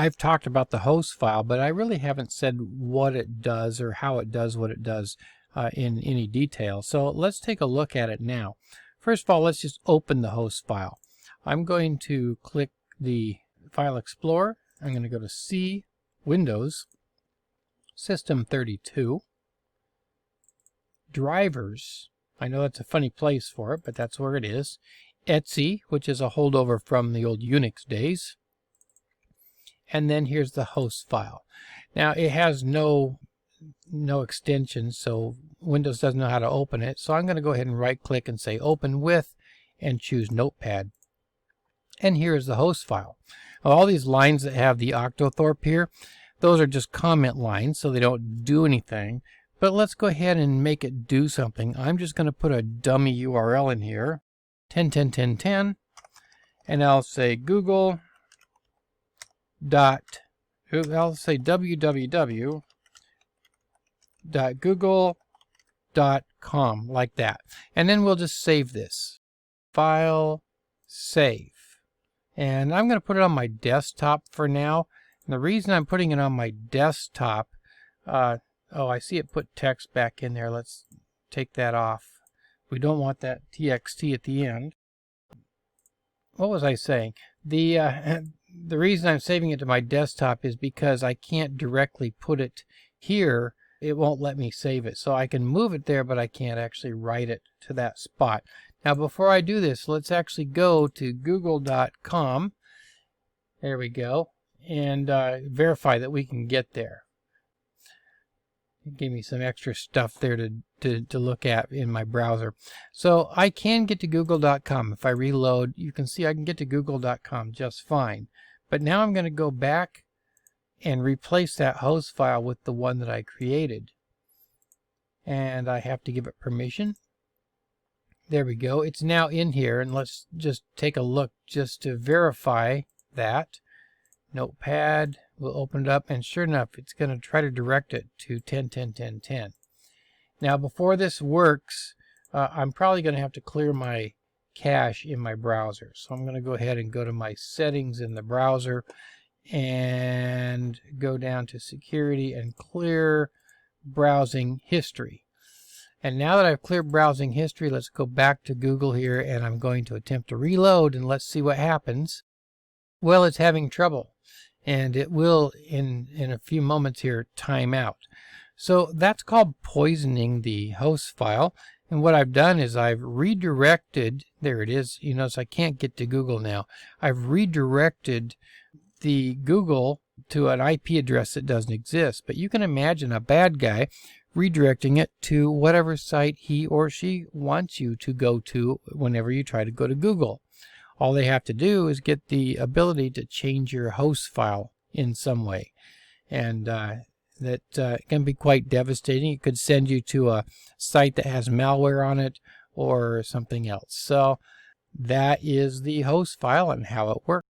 I've talked about the host file, but I really haven't said what it does or how it does what it does in any detail. So let's take a look at it now. First of all, let's just open the host file. I'm going to click the File Explorer. I'm going to go to C, Windows, System 32, Drivers. I know that's a funny place for it, but that's where it is. Etsy, which is a holdover from the old Unix days. And then here's the host file. Now it has no extension, so Windows doesn't know how to open it. So I'm going to go ahead and right click and say Open With and choose Notepad. And here is the host file. All these lines that have the octothorpe here, those are just comment lines, so they don't do anything. But let's go ahead and make it do something. I'm just going to put a dummy URL in here, 10.10.10.10, and I'll say Google I'll say www.google.com, like that. And then we'll just save this. File, save. And I'm going to put it on my desktop for now. And the reason I'm putting it on my desktop, oh, I see it put text back in there. Let's take that off. We don't want that txt at the end. What was I saying? The reason I'm saving it to my desktop is because I can't directly put it here. It won't let me save it. So I can move it there, but I can't actually write it to that spot. Now before I do this, let's actually go to google.com. There we go. And verify that we can get there. It gave me some extra stuff there to look at in my browser. So I can get to google.com. If I reload, you can see I can get to google.com just fine. But now I'm going to go back and replace that host file with the one that I created. And I have to give it permission. There we go. It's now in here, and let's just take a look just to verify that. Notepad, we'll open it up, and sure enough, it's going to try to direct it to 10.10.10.10. Now, before this works, I'm probably going to have to clear my cache in my browser. So I'm going to go ahead and go to my settings in the browser and go down to security and clear browsing history. And now that I've cleared browsing history, let's go back to Google here, and I'm going to attempt to reload, and let's see what happens. Well, it's having trouble, and it will in a few moments here time out. So that's called poisoning the host file. And what I've done is I've redirected, there it is, you notice I can't get to Google now. I've redirected the Google to an IP address that doesn't exist. But you can imagine a bad guy redirecting it to whatever site he or she wants you to go to whenever you try to go to Google. All they have to do is get the ability to change your host file in some way. And that can be quite devastating. It could send you to a site that has malware on it or something else. So that is the host file and how it works.